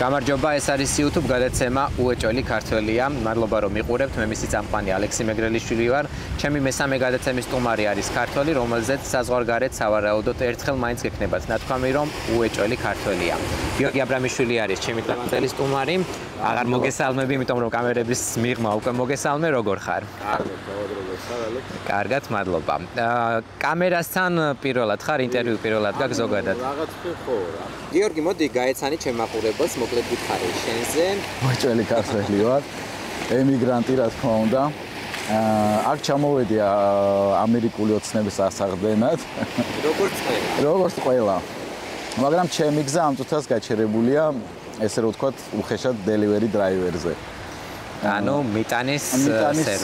გამარჯობა, ეს არის YouTube გადაცემა უეჭველი ქართველია. მადლობა რომ მიყურებთ. მე მისი წამყვანი ალექსი მეგრელიშვილი ვარ. ჩემი მესამე გადაცემის სტუმარი არის ქართველი, რომელზეც საზღვარგარეთ სავარაუდოდ ერთხელ მაინც გექნებათ ნათქვამი რომ უეჭველი ქართველია. გიორგი აბრამიშვილი არის ჩემი დღევანდელი სტუმარი. აღარ მოგესალმები, იმიტომ რომ კამერების მიღმა უკვე მოგესალმე, როგორ ხარ? კარგად, მადლობა. კამერასთან პირველად ხარ, ინტერვიუ პირველად გაქვს ზოგადად? რაღაც ხო რა. გიორგი, მოდი გაეცანი ჩემ მაყურებელს, მოკლედ გითხარი შენზე. უეჭველი ქართველი ვარ. ემიგრანტი, რა თქმა უნდა. აქ ჩამოვედი ამერიკული ოცნების ასაღდენად. როგორც ყველა. მაგრამ ჩემი გზა ამ წუთას გაჩერებულია, ესე რომ ვთქვათ, უხეშად delivery driver-ზე. ანუ მიტანის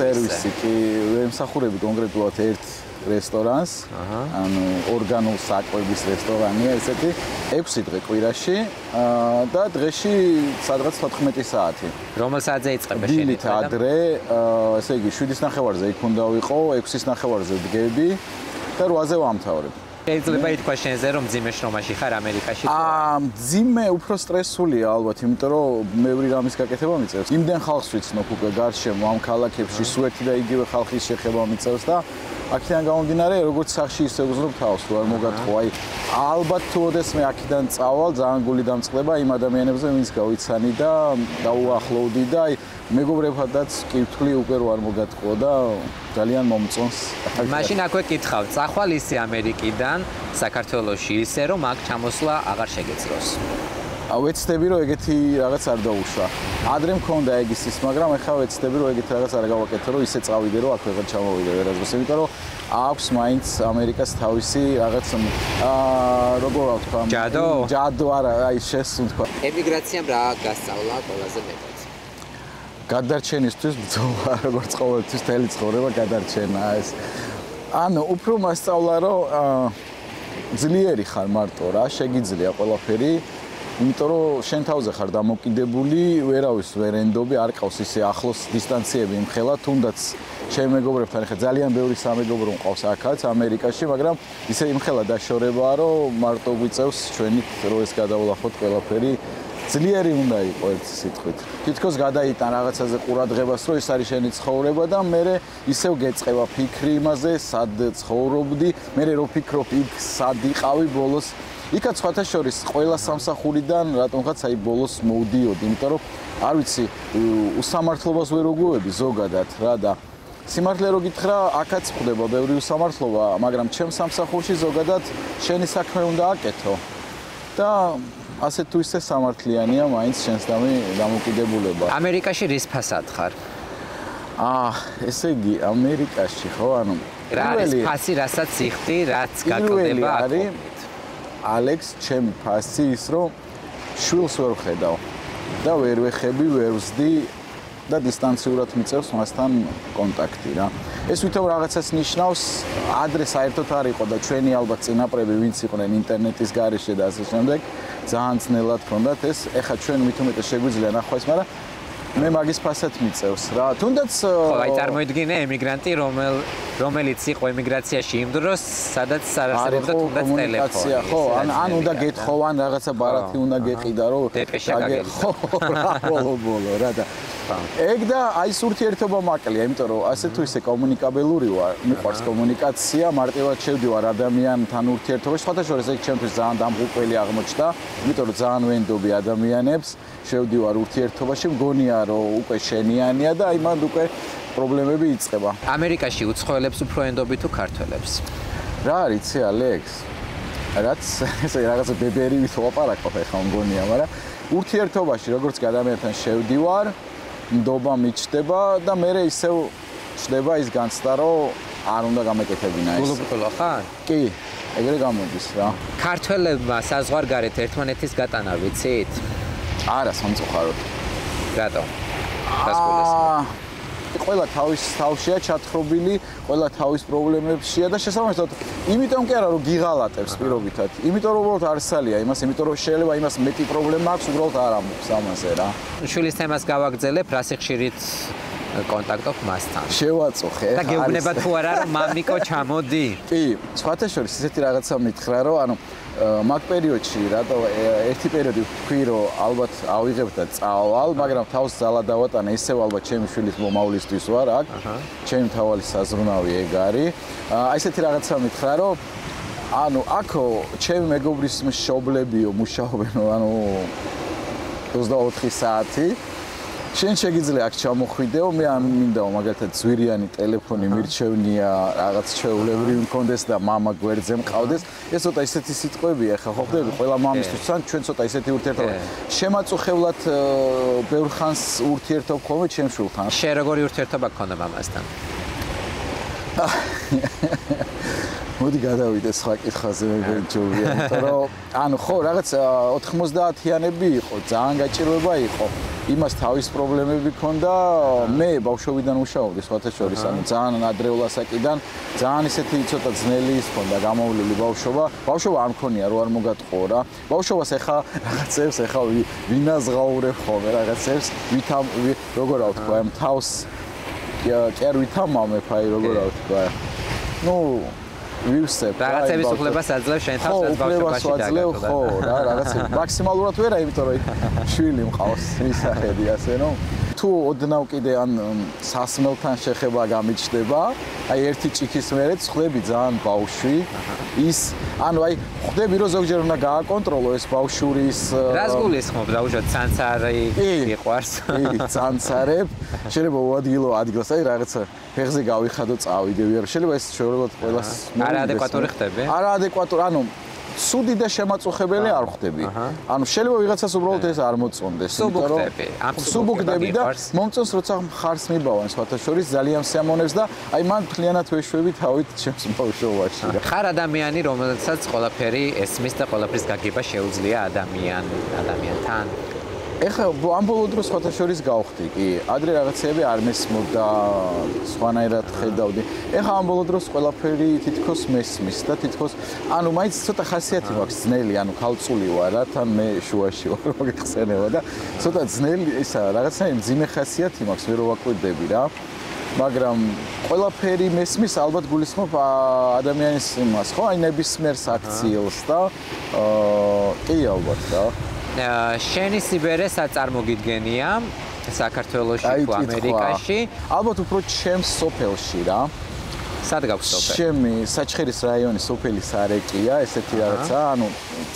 სერვისი კი ემსახურები კონკრეტულად ერთ რესტორანს, ანუ ორგანულ საკვების რესტორანია ესეთი, 6 დღე კვირაში და დღეში სადღაც 14 საათი. რომელ საათზე იწყება შენი დილით ადრე, ესე იგი 7:30-ზე იქ უნდა ვიყო, 6:30-ზე ვდგები და 8-ზე ვამთავრებ. შეიძლება ითქვა შენზე რომ მძიმე შრომაში ხარ ამერიკაში? მძიმე უფრო სტრესულია ალბათ, იმიტომ რომ ბევრი რამის გაკეთება მიწევს. იმდენ ხალხს ვიცნობ უკვე გარშემო ამ ქალაქებში, სუერთი და იგივე ხალხის შეხება მიწევს და აქედან გამომდინარე, როგორც სახში ისე უზრობ თავს, თუ არ მოგატყო. აი, ალბათ თუ ოდესმე აქედან წავალ, ძალიან გული დამწყდება იმ ადამიანებზე, ვინც გავიცანი და დაუახლოვდი და აი მეგობრებადაც კი ვთვლი უკვე რო არ მოგატყო და ძალიან მომწონს. მაშინ აქვე კითხავ, წახვალ ისე ამერიკიდან საქართველოში ისე რომ აქ ჩამოსვლა აღარ შეგეძლოს. ვეცდები რომ ეგეთი რაღაც არ დაუშვა. ადრე მქონდა ეგ ის, მაგრამ ახლა ვეცდები რომ ეგეთი რაღაც არ გავაკეთო, რომ ისე წავიდე რომ აქვე ჩამოვიდე ვერასდროს, იმიტომ რომ აქვს მაინც ამერიკას თავისი რაღაც როგორ ვთქვა? ჯადო არა, აი შესუნთქვა. ემიგრაციამ რა გასწავლა ყველაზე მეტად? გადარჩენისთვის ბრძოლა, როგორც ყოველთვის მთელი ცხოვრება გადარჩენა ეს. ანუ უფრო მასწავლა რომ ძლიერი ხარ მარტო რა, შეგიძლია ყველაფერი. იმიტომ რომ შენ თავზე ხარ დამოკიდებული, ვერავის ვერ ენდობი, არ ყავს ისე ახლოს დისტანციები იმხელა, თუნდაც ჩემი მეგობრებთან ხა ძალიან ბევრი სამეგობრო მყავს აქაც ამერიკაში, მაგრამ ისე იმხელა დაშორებაა, რომ მარტო გვიწევს ჩვენით რომ ეს გადავლახოთ ყველაფერი. ძლიერი უნდა იყო ერთი სიტყვით. თითქოს გადაიტან რაღაცაზე ყურადღებას, რომ ეს არის შენი ცხოვრება და მე ისევ გეწყება ფიქრი იმაზე, სად ცხოვრობდი, მე რო ფიქრობ იქ სად იყავი ბოლოს. იქაც სხვათა შორის ყველა სამსახურიდან რატომღაც აი ბოლოს მოვდიოდი, იმიტომ რომ არ ვიცი, უსამართლობას ვერ ვგუები ზოგადად რა და სიმართლე რო გითხრა, აქაც ხდება ბევრი უსამართლობა, მაგრამ ჩემ სამსახურში ზოგადად შენი საქმე უნდა აკეთო. და ასე თუ ისე სამართლიანია მაინც შენს დამოკიდებულება. ამერიკაში რის ფასად ხარ? ესე იგი, ამერიკაში ხო, ანუ რა არის ფასი, რასაც იხდი, რაც გაკლდება აქ? ალექს, ჩემი ფასი ის, რომ შვილს ვერ ვხედავ და ვერ ვეხები, ვერ ვზდი და დისტანციურად მიწევს მასთან კონტაქტი რა. ეს ვითომ რაღაცას ნიშნავს, ადრე საერთოდ არ იყო და ჩვენი ალბათ წინაპრები ვინც იყვნენ ინტერნეტის გარეშე და ასე შემდეგ, ძალიან ძნელად ჰქონდათ ეს. ეხა ჩვენ მithumetes შეგვიძლია ნახვა ეს, მაგრამ მე მაგის ფასად მიწევს რა. თუნდაც აი წარმოიდგინე ემიგრანტი, რომელიც იყო ემიგრაციაში იმ დროს, სადაც არასდროს თუნდაც ტელეფონი. ხო, ან უნდა გეთხოვ, ან რაღაცა ბარათი უნდა გეყიდა, რომ ხო, რა ბოლო რა და ეგ და აი ეს ურთიერთობა მაკლია, იმიტომ რომ ასე თუ ისე კომუნიკაბელური ვარ, მიყვარს კომუნიკაცია, მარტივად შევდივარ ადამიანთან ურთიერთობაში, სხვათა შორის ეგ ჩემთვის ძალიან დამღუპველი აღმოჩნდა, იმიტომ რომ ძალიან ვენდობი ადამიანებს, შევდივარ ურთიერთობაში, მგონია რომ უკვე შენიანია და აი მანდ უკვე პრობლემები იწყება. ამერიკაში უცხოელებს უფრო ენდობი თუ ქართველებს? რა არიცი ალექს? რაც ესე რაღაცა ბებერივით ვაპარაკობ ახლა მგონია, მაგრამ ურთიერთობაში როგორც ადამიანთან შევდივარ, ნდობა მიჩდება და მე ისევ ჩდება ის განცდა, რომ არ უნდა გამეკეთებინა ეს. გულუბრყვილო ხარ? კი, ეგრე გამოდის რა. ქართველებმა საზღვარგარეთ ერთმანეთის გატანა ვიცით? არა, სამწუხაროდ. რატომ? ყველა თავის თავშია ჩათხრობილი, ყველა თავის პრობლემებშია და შესაბამისად, იმიტომ კი არა რომ გიღალატებს პირობითად, იმიტომ რომ უბრალოდ არსალია იმას, იმიტომ რომ შეიძლება იმას მეტი პრობლემა აქვს, უბრალოდ არ ამბობს ამაზე რა. შვილის თემას გავაგრძელებ, რასი ხშირით კონტაქტობ მასთან. შევაწუხე. და გეუბნება თუ არა რომ მამიკო ჩამოდი? კი, სხვათა შორის ისეთი რაღაცა მითხრა რომ ანუ მაგ პერიოდში რატო ერთი პერიოდი ვთქვი რომ ალბათ ავიღებ და წავალ, მაგრამ თავს ძალა დავატანე ისევ ალბათ ჩემი შვილის მომავლისთვის ვარ აქ. ჩემი მთავარი საზრუნავი ეგ არის. აი ესეთი რაღაცა მითხრა რომ ანუ აქ ჩემი მეგობრის მშობლებიო მუშაობენო ანუ 24 საათი შენ შეგიძლია აქ ჩამოხვიდეო მე ამ მინდაო მაგალითად ზვირიანი ტელეფონი მირჩევნია რაღაც ჩვეულებრივი მქონდეს და მამა გვერდზე მყავდეს ეს ცოტა ისეთი სიტყვებია ხა ხო ხდები ყველა მამისთვის თან ჩვენ ცოტა ისეთი ურთიერთობა შემაწუხებლად ბევრ ხანს ურთიერთობ ხოლმე ჩემ შვილთან შენ როგორი ურთიერთობა გქონდა მამასთან მოდი გადავიდე სხვა კითხვაზე მე ჯობია იმიტომ რომ ანუ ხო რაღაც 90-იანები იყო ძალიან გაჭირვება იყო იმას თავის პრობლემები ქონდა მე ბავშვობიდან მუშაობდი სხვათა შორის ანუ ძალიან ადრეულ ასაკიდან ძალიან ისეთი ცოტა ძნელი ის ქონდა გამოვლილი ბავშვობა არ მქონია რო არ მოგატყო რა ბავშვობას ეხა რაღაცებს ეხა ვინაზღაურებ ხოლმე რაღაცებს როგორ რა ვთქვა ამ თავს კი არ ვითამამებ აი როგორ რა ვთქვა ნუ ვივსებ რაღაცების უფლებას აძლევ შენ თავს რაც ბავშვობაში დაგაკლა ხო რა რაღაცები მაქსიმალურად ვერა იმიტომ რომ შვილი მყავს ისახედი ასე რომ თუ ოდნავ კიდე ან სასმელთან შეხება გამიჩნდება აი ერთი ჭიქის მერე ხვდები ძალიან ბავშვი ის ანუ აი ხვდები რომ ზოგჯერ უნდა გააკონტროლო ეს ბავშვური ის რას გულისხმობ დაუშვათ ცანცარი იყვარს კი ცანცარებ შეიძლება უადგილო ადგილს აი რაღაცა ფეხზე გავიხადო წავიდე ვიარ შეიძლება ეს შეურებოდ ყველას არაადეკვატური ხდები არაადეკვატური ანუ სუდი და შემაწუხებელი არ ხდები. ანუ შეიძლება ვიღაცას უბრალოდ ეს არ მოწონდეს, იმიტომ რომ სუბუქდები და მომწონს როცა ხარს მიბავენ სხვათა შორის ძალიან სიამოვნებს და აი მან მთლიანად ვეშვები თავით ჩემს ბავშვობაში. ხარ ადამიანი, რომელსაც ყველაფერი ესმის და ყველაფრის გაგება შეუძლია ადამიანთან. ეხლა ამ ბოლო დროს სხვათა შორის გავხდი კი. ადრე რაღაცები არ მესმოდა, სხვანაირად ხედავდი. ეხლა ამ ბოლო დროს ყველაფერი თითქოს მესმის და თითქოს ანუ მაინც ცოტა ხასიათი მაქვს ძნელი, ანუ ქალწული ვარ რა, თან მე შუაში ვარ, მოგეხსენება და ცოტა ძნელი ისა რაღაცნაირი მძიმე ხასიათი მაქვს, ვერ ვაკვირდები რა. მაგრამ ყველაფერი მესმის ალბათ გულისხმობ ადამიანის იმას, ხო? აი ნებისმიერ საქციელს და კი ალბათ რა. შენი სიბერე საწარმოგიდგენია საქართველოში თუ ამერიკაში ალბათ უფრო ჩემს სოფელში რა სად გაქვს სოფელი ჩემი საჩხერის რაიონის სოფელი სარეკია ესეთი რაღაცა ანუ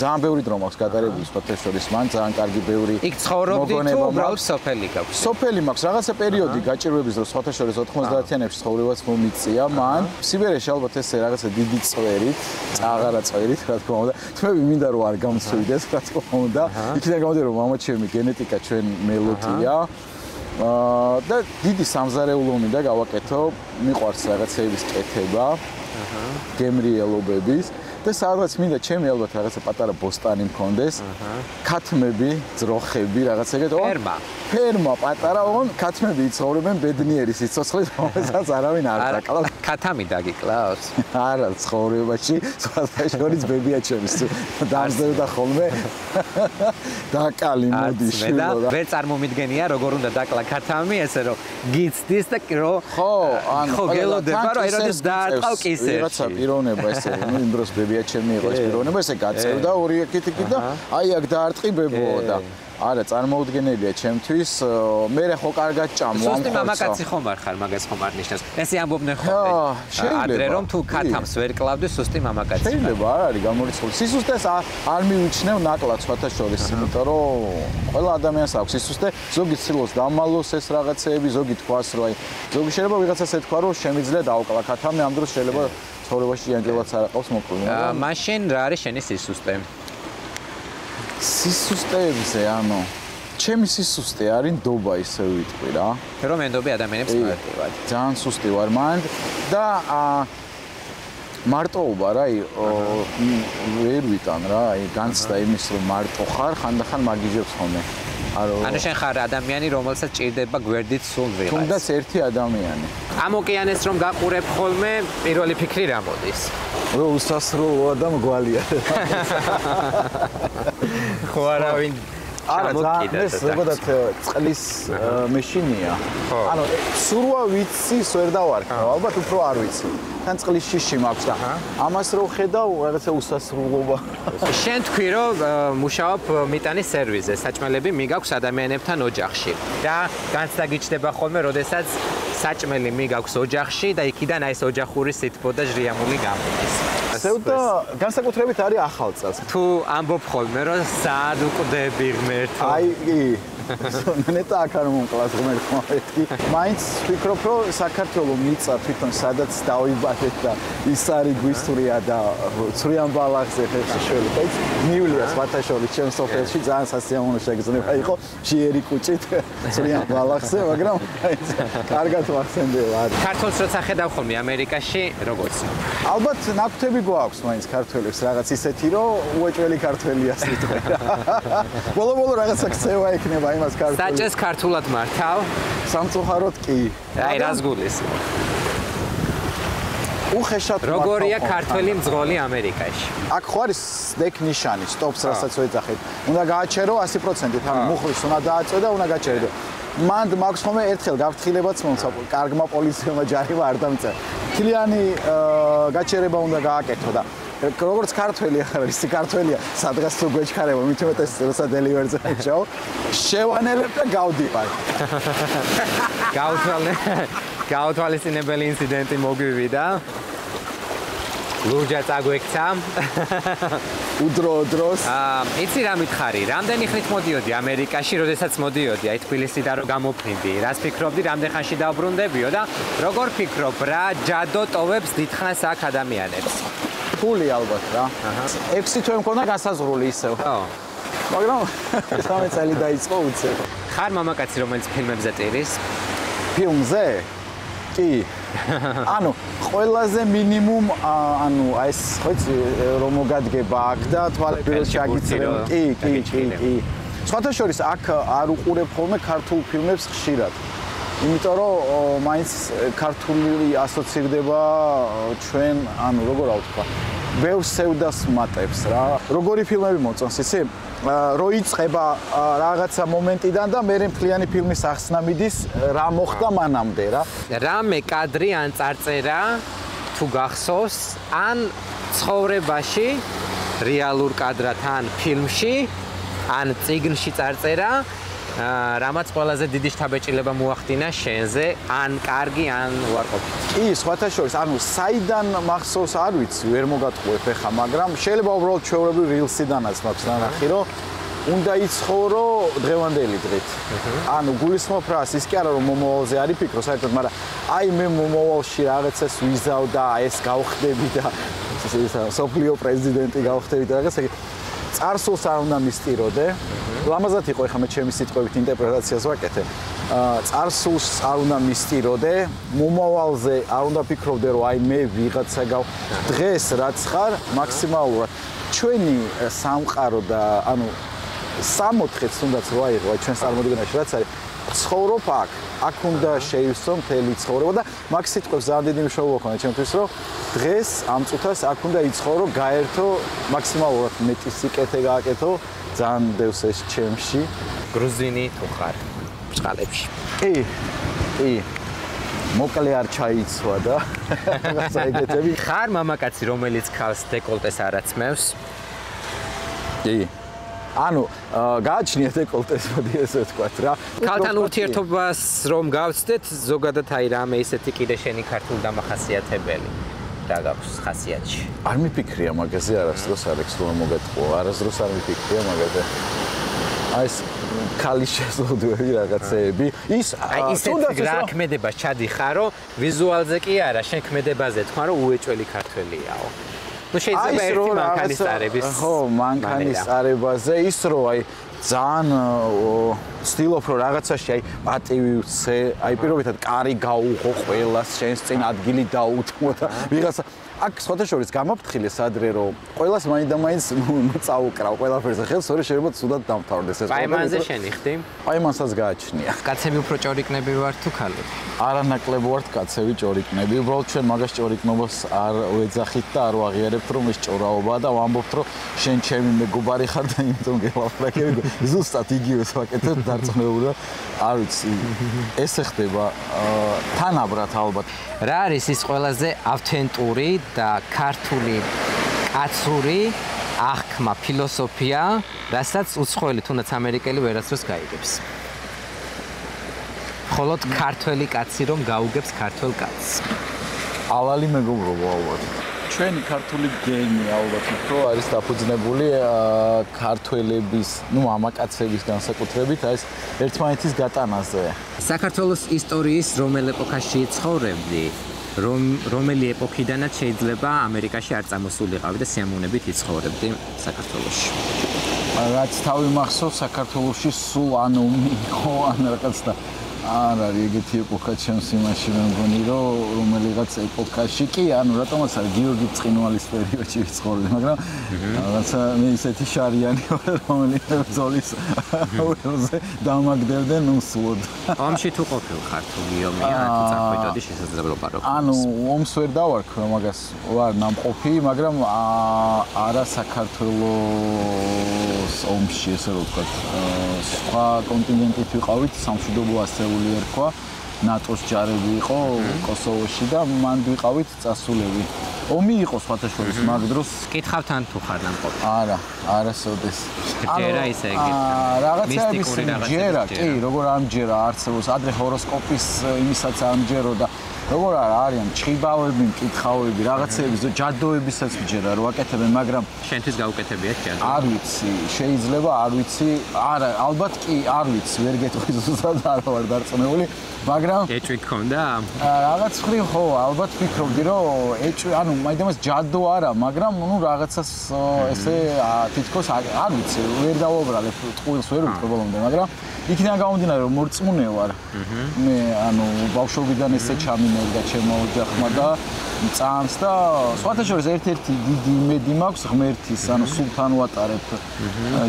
ძალიან ბევრი დრო მაქვს გატარებული სხვათა შორის მან ძალიან კარგი ბევრი იქ ცხოვრობდი თუ უბრალოდ სოფელი გაქვს სოფელი მაქვს რაღაცა პერიოდი გაჭირვების დროს სხვათა შორის 90-იანებში ცხოვრებაც მომიწია მან სიბერეში ალბათ ესე რაღაცა დიდი წვერით წაღარა წვერით რა თქმა უნდა თმები მინდა რომ არ გამწვიდეს რა თქმა უნდა იქიდან გამომდინარე რომ მამაჩემი გენეტიკა ჩვენ მელოდია და დიდი სამზარეულო მინდა გავაკეთო, მიყვარს რაღაცების კეთება, გემრიელობების და სადღაც მინდა ჩემი ალბათ რაღაცა პატარა ბოსტანი მქონდეს, ქათმები, ძროხები, რაღაცა ეგეთ. ფერმა პატარა, ოღონ ქათმები იცხოვრებენ ბედნიერი სიცოცხლით, რომელსაც არავინ არ დაკლავს. ქათამი დაგიკლავს? არა, ცხოვრებაში, სხვათა შორის ბებია ჩემს დამზევდა ხოლმე. დაკალი მოდი შვილო. ვერ წარმომიდგენია როგორ უნდა დაკლა ქათამი, ესე რომ გიცდის და რო ხო გელოდება რომ აიროდეს დაარტყავ კისერში. რაღაცა პიროვნება ესე, ნუ იმ დროს ბებია ჩემი იყო ეს პიროვნება, ესე გაწევდა ორი ეკითიკი და აი აქ დაარტყიბებო და არა წარმოუდგენელია ჩემთვის მე ხო კარგად ჭამო ამ ხალხს. სუსტი მამაკაცი ხომ არ ხარ, მაგას ხომ არ ნიშნავს. ესე ამბობდნენ ხოლმე. ადრე რომ თუ ქათამს ვერ კლავდი, სუსტი მამაკაცი. შეიძლება არ არის გამორიცხული. სისუსტეს არ მივიჩნევ ნაკლად სხვათა შორის, იმიტომ რომ ყველა ადამიანს აქვს სისუსტე, ზოგი ცდილობს დამალოს ეს რაღაცეები, ზოგი თქვას რომ აი ზოგი შეიძლება ვიღაცას ეთქვა რომ შემიძლია დავკლა ქათამი, ამ დროს შეიძლება ცხოვრებაში იანჯელაც არ აყავს მოკლე. მაშინ რა არის შენი სისუსტე? სისუსტეებზე, ანუ ჩემი სისუსტე არის ნდობა ისე ვიტყვი რა. რომ ენდობი ადამიანებს მარტივად. ძალიან სუსტი ვარ მან და მარტოობა რა, ვერ ვიტან რა, განცდა იმის რომ მარტო ხარ, ხანდახან მაგიჟებს ხოლმე. ანუ შენ ხარ ადამიანი, რომელსაც ჭირდება გვერდით სულ ვიღაც. თუნდაც ერთი ადამიანი. ამ ოკეანეს რომ გაყურებ ხოლმე, პირველი ფიქრი რა მოდის? რომ უსასრულოა და მგვალია. ხო არავინ ჩამოკიდა. ეს ზოგადად წყლის მეშინია. ანუ სურვა ვიცის ვერ დავარქვა, ალბათ უფრო არ ვიცი. თან წყლის შიში მაქვს და ამას რო ხედავ, რაღაცა უსასრულობა. შენ თქვი რომ მუშაობ მიტანის სერვისზე, საჭმელები მიგაქვს ადამიანებთან ოჯახში. და განსაგიჩნდება ხოლმე, როდესაც საჭმელი მიგაქვს ოჯახში და იქიდან აი ეს ოჯახური სითბო და ჟრიამული გამოდის. სევდა განსაკუთრებით არის ახალ წელს. თუ ამბობ ხოლმე რომ სად უყდები ღმერთო. აი ნეტა აქ არ მომკლავს ღმერთმა ერთი. მაინც ვფიქრობ რომ საქართველოს მიწა თვითონ სადაც დავიბადეთ და ის არის გვისწრია და ცრიან ბალახზე ხერხშელი. მიულიას ვათაშოვის ჩემს სოფელში ძალიან სასიამოვნო შეგრძნება იყო ჟიერი კუჭით ცრიან ბალახზე, მაგრამ კარგად ვახსენდება. ქართულს როცა ხედავ ხოლმე ამერიკაში როგორც ალბათ ნაკვთები გვაქვს მაინც ქართველებს რაღაც ისეთი რომ უეჭველი ქართველია სიტყვა. ბოლო-ბოლო რაღაცა ქცევა იქნება იმას ქართულად. საჭეს ქართულად მართავ? სამწუხაროდ კი. აი რას გულისხმობ? უხეშად როგორია ქართველი მძღოლი ამერიკაში? აქ ხო არის სტექ ნიშანი, სტოპს რასაც ვეძახით. უნდა გააჩერო 100%, ანუ მუხლის უნდა დააწო და უნდა გაჩერო. მანდ მაქვს ხოლმე ერთხელ გაფრთხილებაც მომცა, კარგმა პოლიციელმა ჯარიმა არ დამწერა. თლიანი გაჩერება უნდა გააკეთო და როგორც ქართველი ახლა ის ქართველია, სადღაც თუ გვეჩქარება, მით უმეტეს როცა დელივერზე ვშაო, შევანელებ და გავდივარ. გაუთვალისწინებელი ინციდენტი მოგვივიდა. ლურჯა წაგვექცა. უდრო-დროს. იცი რა მითხარი, რამდენი ხნით მოდიოდი ამერიკაში, როდესაც მოდიოდი, აი თბილისიდან რომ გამოფრინდი, რას ფიქრობდი, რამდენ ხანში დავბრუნდებიო და როგორ ფიქრობ, რა ჯადო ტოვებს დიდხანს აქ ადამიანებს? ფული ალბათ რა. 6 თვე მქონდა განსაზღვრული ისევ. ხო. მაგრამ 13 წელი დაიწყო უცებ. ხარ მამაკაცი, რომელიც ფილმებზე ტირის? ფილმზე? კი. ანუ ყველაზე მინიმუმ ანუ აი ეს ხო იცი რომ მოგადგება აქ და თვალები რო ჩაგიწრებ. კი. სხვათა შორის აქ არ უყურებ ხოლმე ქართულ ფილმებს ხშირად. იმიტომ რომ მაინც ქართული ასოცირდება ჩვენ, ანუ როგორ ავთქვა, ბევრ სევდას მატებს რა. როგორი ფილმები მოწონს იცი? რო იწყება რაღაცა მომენტიდან და მე მთლიანი ფილმის ახსნა მიდის რა მოხდა მანამდე რა. რამე კადრი ან წარწერა თუ გახსოვს, ან ცხოვრებაში რეალურ კადრად ან ფილმში, ან წიგნში წარწერა, რამაც ყველაზე დიდი შთაბეჭდილება მოახდინა შენზე, ან კარგი, ან უარყოფითი. კი, სხვათა შორის, ანუ საიდან მახსოვს არ ვიცი, ვერ მოგატყუებ ახლა, მაგრამ შეიძლება უბრალოდ ჩვეულებრივ rilsიდანაც მაქვს ნანახი, რომ უნდა იცხოვრო დღევანდელი დღით. ანუ გულისხმობ რას, ის კი არა რომ მომავალზე არის ფიქრო საერთოდ, მაგრამ აი მე მომავალში რაღაცას ვიზავ და ეს გავხდები და სოფლიო პრეზიდენტი გავხდები და რაღაცა წარსულს არ უნდა მისტიროდე. ლამაზად იყო ახლა მე ჩემი სიტყვებით ინტერპრეტაციას ვაკეთე. წარსულს არ უნდა მისტიროდე, მომავალზე არ უნდა ფიქრობდე რომ აი მე ვიღაცა დღეს რაც ხარ მაქსიმალურად ჩვენი სამყარო და ანუ 60-ს თუნდაც რო აიღო ჩვენს წარმოდგენაში რაც არის ცხოვრობ აქ უნდა შეივსო მთელი ცხოვრება და მაგ სიტყვებს ძალიან დიდი მნიშვნელობა ჰქონდა ჩემთვის რომ დღეს ამ წუთას აქ უნდა იცხოვრო გაერთო მაქსიმალურად მეტი სიკეთე გააკეთო ძალიან დევს ეს ჩემში გრუზინი თუ ხარ ბჭყალებში კი მოკლე არ ჩაიცვა და რაღაცა ეგეთები ხარ მამაკაცი რომელიც ქალს დეკოლტეს არ აწმევს კი ანუ გააჩნია დეკოლტეს მოდი ესე ვთქვათ რა ქალთან ურთიერთობას რომ გავცდეთ ზოგადად აი რამე ისეთი კიდე შენი ქართულ დამახასიათებელი რა გაქვს ხასიათში არ მიფიქრია მაგაზე არასდროს არ ექს რომ მოგეთყო არასდროს არ მიფიქრია მაგაზე აი ეს ქალის შეზღუდვები რაღაცეები ის თუნდაც რა ქმედებას ჩადიხარო ვიზუალზე კი არა შენ ქმედებაზე თქვა რომ უეჭველი ქართველიაო ну შეიძლება ერთი მანქანის წარების ხო მანქანის წარებაზე ის რომ აი ძალიან ვცდილობ რომ რაღაცაში აი პატივი ვცე აი პირობითად კარი გაუღო ყველას შენს წინ ადგილი დაუთმო და ვიღაცა აქ სხვადასხვა გამაფრთხილე სადრე რომ ყველას მაინდა-მაინც წაუკრავ ყველაფერზე ხელს, ორი შეიძლება ცუდად დამთავრდეს ეს. პაიმანზე შენიხდი? პაიმანსაც გააჩნია. კაცები უფრო ჭორიკნები ვართ თუ ქალები? არანაკლებ ვართ კაცები ჭორიკნები. უბრალოდ ჩვენ მაგას ჭორიკნობას არ ვეძახით და არ ვაღიარებთ რომ ეს ჭორაობაა და ვამბობთ რომ შენ ჩემი მეგობარი ხარ და იმიტომ გელაპარაკები. ზუსტად იგივეს ვაკეთებ დარწმუნებული და არ ვიცი. ესე ხდება თანაბრად ალბათ. რა არის ის ყველაზე ავთენტური და ქართული კაცური აღქმა, ფილოსოფია, რასაც უცხოელი თუნდაც ამერიკელი ვერასდროს გაიგებს? მხოლოდ ქართველი კაცი რომ გაუგებს ქართველ კაცს. ალალი მეგობრობა ალბათ. ჩვენი ქართული გენი ალბათ უფრო არის დაფუძნებული ქართველების, მამაკაცების განსაკუთრებით ეს ერთმანეთის გატანაზე. საქართველოს ისტორიის რომელ ეპოქაში ცხოვრებდი? რომელი ეპოქიდანაც შეიძლება ამერიკაში არ წამოსულიყავი და სიამოვნებით იცხოვრებდი საქართველოში. რაც თავი მახსოვს საქართველოში სულ ანუ მიიღო ან რაღაც და არ არის ეგეთი ეპოქა ჩემს იმაში მე მგონი რომ რომელიღაც ეპოქაში კი ანუ რატომაც არის გიორგი წყინვალის პერიოდში ვიცხოვრობდი მაგრამ რაღაცა მე ისეთი შარიანი ვარ რომელიც ბრძოლის ველზე დამაგდებდნენ უსულოდ ომში თუ ყოფილ ქართული ომია თუ წახვიდოდი შესაძლებლობა რო ანუ ომს ვერ დავარქვე მაგას ვარ ნამყოფი მაგრამ არა საქართველოს ომში ესე რომ ვთქვათ სხვა კონტინენტით ვიყავით სამშვიდობო ასე ერქვა ნატოს ჯარები იყო კოსოვოში და მან ვიყავით წასულები. ომი იყო სხვათაშორის მაგ დროს. კითხავთან თუ ხარ ნამყოფი? არა სოდეს. ჯერა ისე ეგეთი. რაღაცების ჯერა, კი, როგორ ამჯერა არსებობს ადრე ჰოროსკოპის იმისაც ამჯერო და როგორ არიან ჭხიბავები, მკითხავები, რაღაცეების ჯადოებისაც ვჯერა რომ აკეთებენ, მაგრამ შენთვის გაუკეთებიათ ჯადო? არ ვიცი, შეიძლება არ ვიცი. არა, ალბათ კი, არ ვიცი, ვერ გეტყვი ზუსტად არ ვარ დარწმუნებული, მაგრამ ეჭვი გქონდა? რაღაც ხრივ ხო, ალბათ ვფიქრობდი რომ ეჭვი, ანუ მაინდამაც ჯადო არა, მაგრამ ნუ რაღაცას ესე თითქოს არ ვიცი, ვერ დავაბრალებ, ტყუილს ვერ ვფიქრობ ბოლომდე, მაგრამ იქიდან გამომდინარე რომ მორწმუნე ვარ. მე ანუ ბავშვობიდან ესე ჩამინერდა ჩემო ოჯახმა და წამს და სხვათაშორის ერთ-ერთი დიდი იმედი მაქვს ღმერთის, ანუ სულთან ვატარებ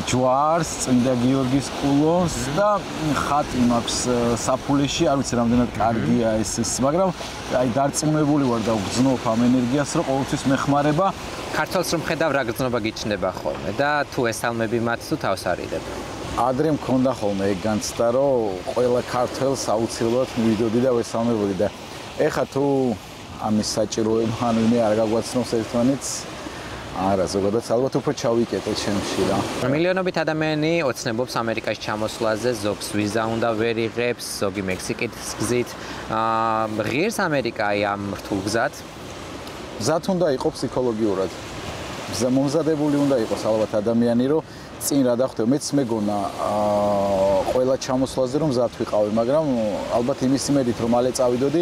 ჯვარს, წმინდა გიორგის კულონს და ხატი მაქვს საფულეში, არ ვიცი რამდენად კარგია ეს, მაგრამ აი დარწმუნებული ვარ და ვგრძნობ ამ ენერგიას, რომ ყოველთვის მეხმარება. ქართულს რომ ხედავ რა გრძნობა გიჩნდება ხოლმე და თუ ესალმები მათ თუ თავს არიდებ. ადრე მქონდა ხოლმე ეგ განცდა, რომ ყველა ქართველს აუცილებლად მივიდოდი და ვესალმებოდი და ეხა თუ ამის საჭიროება ანუ მე არ გაგვაცნობს ერთმანეთს არა ზოგადად ალბათ უფრო ჩავიკეტე ჩემში რა მილიონობით ადამიანი ოცნებობს ამერიკაში ჩამოსვლაზე ზოგს ვიზა უნდა ვერ იღებს ზოგი მექსიკის გზით ღირს ამერიკა ამ რთულ გზად გზად უნდა იყოს ფსიქოლოგიურად მომზადებული უნდა იყოს ალბათ ადამიანი რომ წინ რა დახვდე მეც მეგონა ყველა ჩამოსვლაზე რომ მზად ვიყავი მაგრამ ალბათ იმის იმედით რომ მალე წავიდოდი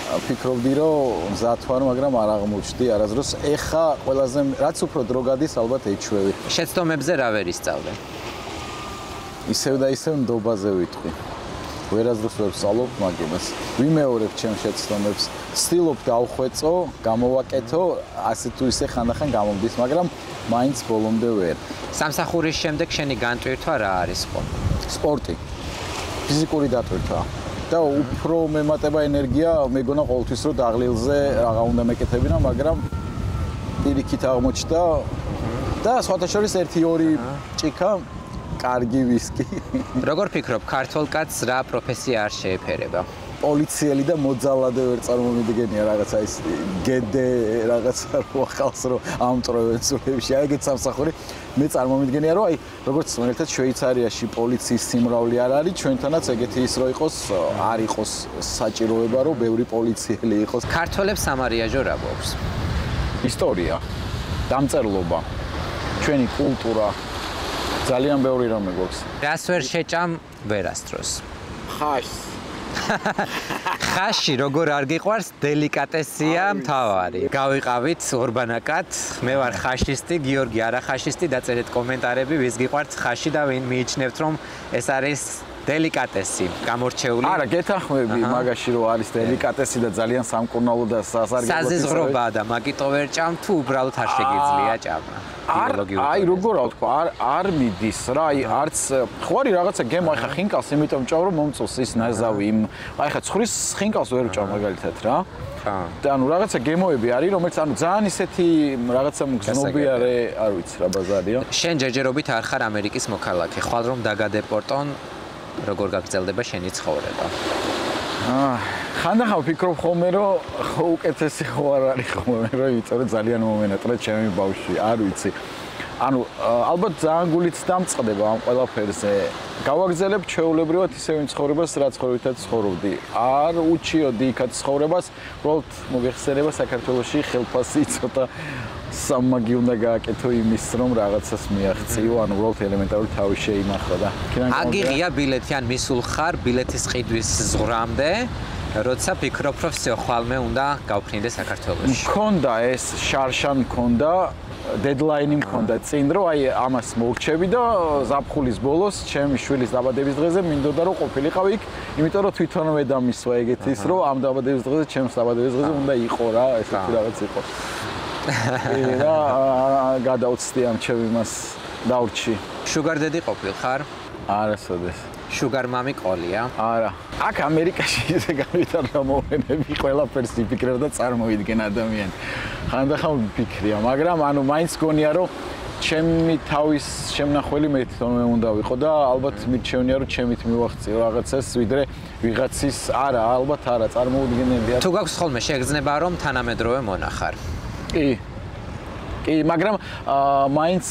ფიქრობდი რომ მზად ვარ მაგრამ არ აღმოჩნდი არასდროს ეხა ყველაზე რაც უფრო დრო გადის ალბათ ეჩვევი შეცდომებზე რა ვერ ისწავლე ისევ და ისევ ნდობაზე ვიტყვი ვერასდროს ვერ ვსწავლობ მაგებას ვიმეორებ ჩემს შეცდომებს ვცდილობ დავხვეწო გამოვაკეთო ასე თუ ისე ხანდახან გამომდის მაგრამ მაინც ბოლომდე ვერ სამსახურის შემდეგ შენი განტვირთვა რა არის ხოლმე სპორტი ფიზიკური დატვირთვა და უფრო მემატება ენერგია მეგონა ყოველთვის რომ დაღლილზე რაღა უნდა მეკეთებინა მაგრამ პირიქით აღმოჩნდა და სხვათაშორის 1-2 ჭიქა კარგი ვისკი როგორ ფიქრობ ქართულ კაცს რა პროფესია არ შეეფერება პოლიციელი და მოძალადე ვერ წარმომიდგენია რაღაცა ის გედე რაღაცა რო ახალს რო ამტრევენ სულებში აი ეგეთ სამსახური მე წარმომიდგენია რომ აი როგორც ერთად შვეიცარიაში პოლიციის სიმრავლე არ არის ჩვენთანაც ეგეთი ის რო იყოს არ იყოს საჭიროება რომ ბევრი პოლიციელი იყოს ქართველებს სამარიაჟო რა გვაქვს ისტორია დამწერლობა ჩვენი კულტურა ძალიან ბევრი რამე გვაქვს რას ვერ შეჭამ ვერასდროს ხაშს ხაში როგორ არ გიყვარს დელიკატესია მთავარი გავიყავით ორბანაკად მე ვარ ხაშისტი გიორგი არა ხაშისტი დაწერეთ კომენტარები ვის გიყვართ ხაში და ვინ მიიჩნევთ რომ ეს არის დელიკატესი გამორჩეული. არა, გეთანხმები მაგაში რომ არის დელიკატესი და ძალიან სამკურნალო და სასარგებლო. საზიზღრობაა და მაგიტო ვერ ჭამ თუ უბრალოდ არ შეგიძლია ჭამა. აი როგორ ვთქვა, არ მიდის რა, აი არც ხო არის რაღაცა გემო, აი ხა ხინკალს იმიტომ ჭამ რომ მომწოს ის ნაზავი იმ აი ხა ცხრის ხინკალს ვერ ჭამ მაგალითად რა. და ანუ რაღაცა გემოები არის, რომელიც ანუ ძალიან ისეთი რაღაცა მგზნობიარე, არ ვიცი რა ბაზარია. შენ ჯერჯერობით არ ხარ ამერიკის მოქალაქე, ხვალ რომ დაგადეპორტონ, როგორ გაგრძელდება შენი ცხოვრება? ხანდახან ვფიქრობ ხოლმე რომ უკეთესი ხო არ არის ხოლმე რომ იმიტომ რომ ძალიან მომენატრე ჩემი ბავშვი, არ ვიცი. ანუ ალბათ ძალიან გულით დამწყდება ამ ყველაფერზე. გავაგზავნებ ჩვეულებრივად ისევ იმ ცხოვრებას, რაც ხოვითაც ცხოვრობდი. არ უჩიოდი იქაც ცხოვრებას, უბრალოდ მოგეხსენება საქართველოში ხელფასი ცოტა სამმაგი უნდა გააკეთო იმის რომ რაღაცას მიაღწიო, ანუ უბრალოდ ელემენტარული თავი შეინახო და აგიღია ბილეთი ან მისულ ხარ ბილეთის ყიდვის ზღვრამდე, როცა ფიქრობ რომ всё ხვალმე უნდა გავფრინდე საქართველოში. მქონდა ეს შარშან მქონდა დედლაინი მქონდა წინ რომ აი ამას მოვრჩები და ზაფხულის ბოლოს ჩემი შვილის დაბადების დღეზე მინდოდა რომ ყოფილიყავი იქ, იმიტომ რომ თვითონვე დამისვა ეგეთ ის რომ ამ დაბადების დღეზე ჩემს დაბადების დღეზე უნდა იყო რა, ესეთი რაღაც იყო. და გადავწდი ამ ჩემ იმას დავრჩი. შუგარ დედი ყოფილხარ? არასოდეს. შუგარ მამი ყოლია? არა. აქ ამერიკაში ისე განვითარდა მოვლენები, ყველაფერს იფიქრებ და წარმოიდგენ ადამიანი. ხანდახან ვფიქრია, მაგრამ ანუ მაინც გონია რომ ჩემი თავის შემნახველი მე თვითონვე უნდა ვიყო და ალბათ მირჩევნია რომ ჩემით მივახციო რაღაცას, ვიდრე ვიღაცის არა, ალბათ არა, წარმოუდგენელია. თუ გაქვს ხოლმე შეგრძნება რომ თანამედროვე მონახარ? კი, მაგრამ მაინც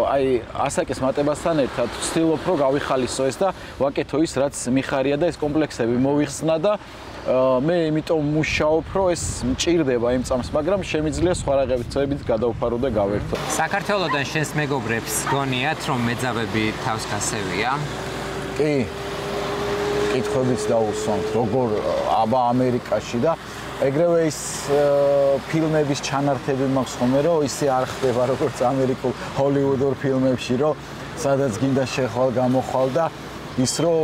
აი ასაკის მატებასთან ერთად ვცდილობ რომ გავიხალისო ეს და ვაკეთო ის რაც მიხარია და ეს კომპლექსები მოვიხსნა და მე იმიტომ მუშაობ რომ ეს მჭირდება იმ წამს, მაგრამ შემიძლია სხვა რაღაცებით გადავფარო და გავერთო. საქართველოდან შენს მეგობრებს გონიათ რომ მეძავები თავს გასევია? კი. კითხვებიც დაუსვამთ, როგორ აბა ამერიკაში და ეგრევე ის ფილმების ჩანართები მაქვს ხოლმე რომ ისე არ ხდება როგორც ამერიკულ ჰოლივუდურ ფილმებში რომ სადაც გინდა შეხვალ გამოხვალ და ის რომ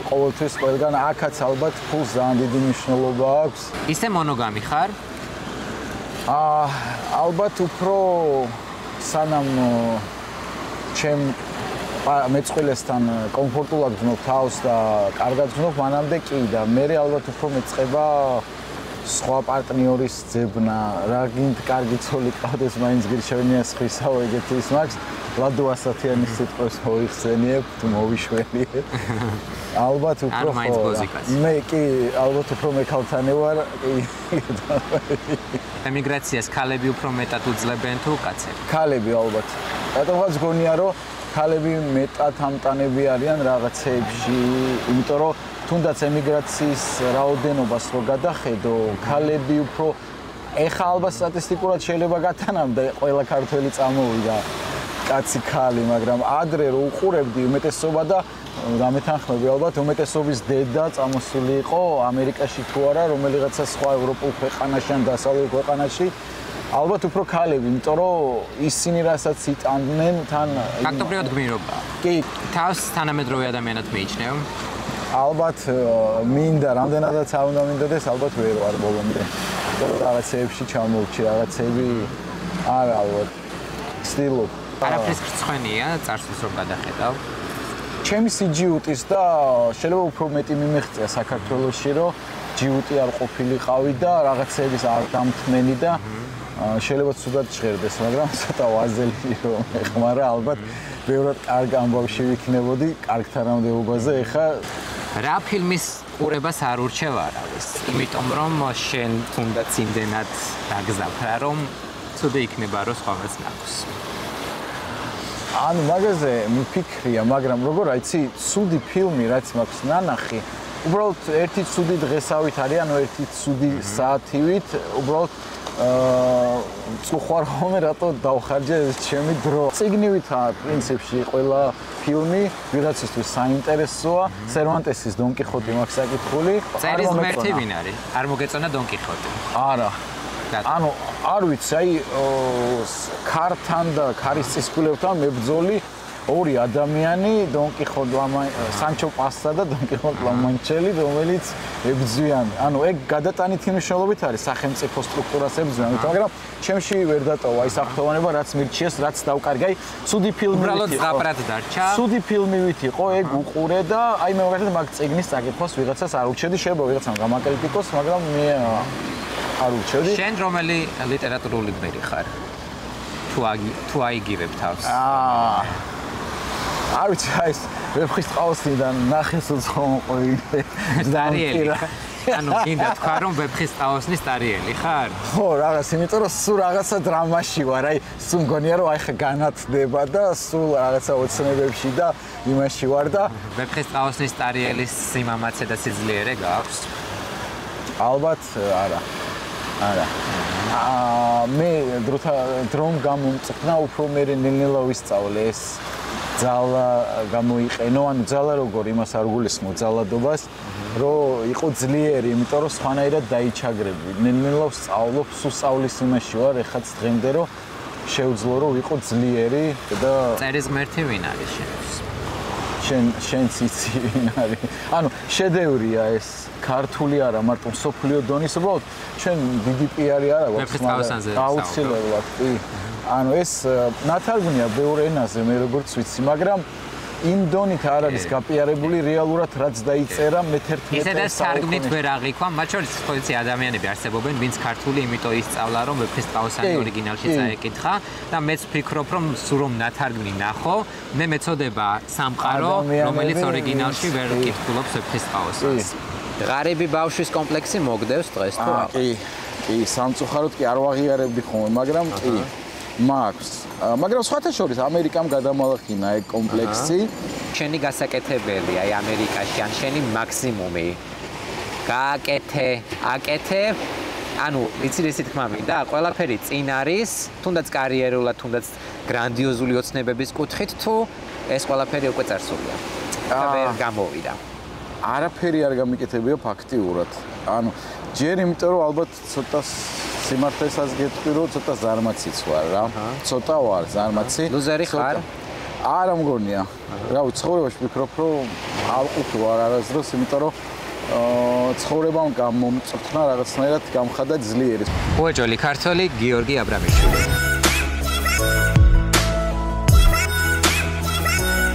ყოველთვის ყველგან აქაც ალბათ ფულს ძალიან დიდი მნიშვნელობა აქვს. ისე მონოგამი ხარ? ალბათ უფრო სანამ ჩემ მეწყვილესთან კომფორტულად ვგნობ თავს და კარგად ვგნობ, მანამდე კი და მე ალბათ უფრო მეწყება სხვა პარტნიორის ძებნა, რა გინდ კარგი ცოლი ყავდეს, მაინც გირჩევნია სხვისაო ეგეთი ის მაქვს. ლადო ასათიანის სიტყვებს მოიხსენიებ, თუ მოვიშვენიებ. ალბათ უფრო მე კი ალბათ უფრო მექალთანი ვარ. ემიგრაციას ქალები უფრო მეტად უძლებენ თუ კაცები? ქალები ალბათ. რატომღაც გონია რომ ქალები მეტად ამტანები არიან რაღაცეებში, იმიტომ რომ თუნდაც ემიგრაციის რაოდენობას რო გადახედო, ქალები უფრო ეხა ალბათ სტატისტიკურად შეიძლება გათანამდე ყველა ქართველი წამოვიდა კაცი ქალი, მაგრამ ადრე რო უყურებდი უმეტესობა და გამეთანხმები ალბათ უმეტესობის დედა წამოსული იყო ამერიკაში თუ არა, რომელიღაცა სხვა ევროპულ ქვეყანაში ან დასავლურ ქვეყანაში. ალბათ უფრო ქალები, იმიტომ რომ ისინი რასაც იტანდნენ თან ფაქტობრივად გმირობა. კი, თავს თანამედროვე ადამიანად მიიჩნევ? ალბათ მინდა, რამდენადაც არ უნდა მინდოდეს, ალბათ ვერ ვარ ბოლომდე. რაღაცეებში ჩამოვჭი, რაღაცები არ ალბათ. ვცდილობ. არაფრის რცხვენია, წარსულს რომ გადახედავ. ჩემი სიჯიუტის და შეიძლება უფრო მეტი მიმეღწია საქართველოში, რომ ჯიუტი არ ყოფილიყავი და რაღაცების არ დამთმენი და შეიძლება ცუდად ჟღერდეს, მაგრამ ცოტა ვაზელი რომ ეხმარა, ალბათ ბევრად კარგ ამბავში ვიქნებოდი, კარგ თანამდებობაზე. ეხა რა ფილმის ყურებას არ ურჩევ არავის, იმიტომ რომ შენ თუნდაც იმდენად დაგზავრა, რომ ცუდი იქნება რომ სხვამაც ნაქვს. ანუ მაგაზე მიფიქრია, მაგრამ როგორ აიცი, ცუდი ფილმი რაც მაქვს ნანახი, უბრალოდ ერთი ცუდი დღესავით არის, ანუ ერთი ცუდი საათივით, უბრალოდ წუხვარ ხოლმე რატო დავხარჯე ჩემი დრო. წიგნივითაა პრინციპში ყველა ფილმი, ვიღაცისთვის საინტერესოა. სერვანტესის დონ კიხოტი მაქვს საკითხული. წერის ღმერთი ვინ არის? არ მოგეწონა დონ კიხოტი? არა. ანუ არ ვიცი, აი ქართან და ქარის წისქვილებთან მებრძოლი ორი ადამიანი, Don Quixote Sancho Panza და Don Quixote La-Mancheli, რომელიც ებრძვიან. ანუ ეგ გადატანითი მნიშვნელობით არის სახელმწიფო სტრუქტურას ებრძვიან, მაგრამ ჩემში ვერ დატოვა ის აღფრთოვანება, რაც მირჩიეს, რაც დავკარგე. აი, ცუდი ფილმი უბრალოდ ზღაპრად დარჩა. ცუდი ფილმივით იყო, ეგ უყურე და აი მე მაგალითად მაგ წიგნის წაკითხოს ვიღაცას არ უჩვედი, შეიძლება ვიღაცამ გამაკრიტიკოს, მაგრამ მე არ უჩვედი. შენ რომელი ლიტერატურული გმირი ხარ? თუ აიგივებ თავს. არ ვიცი, ეს ვეფხისტყაოსნიდან ნახეს უცხოყოიდე. სტარიელი. ანუ გინდა თქვა რომ ვეფხისტყაოსნის სტარიელი ხარ? ხო, რაღაც, იმიტომ რომ სულ რაღაცა დრამაში ვარ, აი, სულ მგონია რომ აი ხა განათდება და სულ რაღაცა ოცნებებში და იმაში ვარ და ვეფხისტყაოსნის სტარielis სიმამაცე და სიძლიერე გაქვს? ალბათ არა. არა. მე დრომ გამომწყვნა უფრო მე ნელ-ნელა ვისწავლე ეს ძალა გამოიყენო, ანუ ძალა როგორ იმას არ გულისხმო ძალადობას, რომ იყო ძლიერი, იმიტომ რომ სხვანაირად დაიჩაგრები. ნელ-ნელა ვსწავლობ, სულ სწავლის იმაში ვარ, ეხაც დღემდე რომ შეუძლო რომ ვიყო ძლიერი და წერის ღმერთი ვინ არის შენს? შენც იცი ვინ არის. ანუ შედევრია ეს. ქართული არა, მარტო სოფლიო დონის უბრალოდ ჩვენ დიდი პიარი არა გვაქვს, მაგრამ აუცილებლად კი. ანუ ეს ნათარგმნია ბევრ ენაზე, მე როგორც ვიცი, მაგრამ იმ დონით არ არის გაპიარებული რეალურად რაც დაიწერა მე-11 ისედაც თარგმნით ვერ აღიქვა, მათ შორის ხოიცი ადამიანები არსებობენ, ვინც ქართული იმიტომ ისწავლა, რომ ვეფხისტყაოსანი ორიგინალში წაეკითხა და მეც ვფიქრობ, რომ სულ რომ ნათარგმნი ნახო, მე მეწოდება სამყარო, რომელიც ორიგინალში ვერ კითხულობს ვეფხისტყაოსანს. ღარიბი ბავშვის კომპლექსი მოგდევს დღეს თუ არა? კი, სამწუხაროდ კი არ ვაღიარებდი ხოლმე, მაგრამ კი მაქვს. მაგრამ სხვათა შორის ამერიკამ გადამალახინა ეგ კომპლექსი. შენი გასაკეთებელი, აი ამერიკაში ან შენი მაქსიმუმი. გააკეთე, აკეთე. ანუ იცი რისი თქმა მინდა, ყველაფერი წინ არის, თუნდაც კარიერულად, თუნდაც გრანდიოზული ოცნებების კუთხით, თუ ეს ყველაფერი უკვე წარსულია. და ვერ გამოვიდა. არაფერი არ გამიკეთებია ფაქტიურად. ანუ ჯერ იმიტომ რომ ალბათ ცოტა სიმართლესაც გეტყვი რომ ცოტა ზარმაციც ვარ რა. ცოტა ვარ ზარმაცი. ლუზერი ხარ? არა მგონია. რა ვიცი, ცხოვრებაში ვფიქრობ რომ ალყუთი ვარ არასდროს, იმიტომ რომ ცხოვრებამ გამომწრთნა რაღაცნაირად გამხადა ძლიერი. უეჭველი ქართველი გიორგი აბრამიშვილი.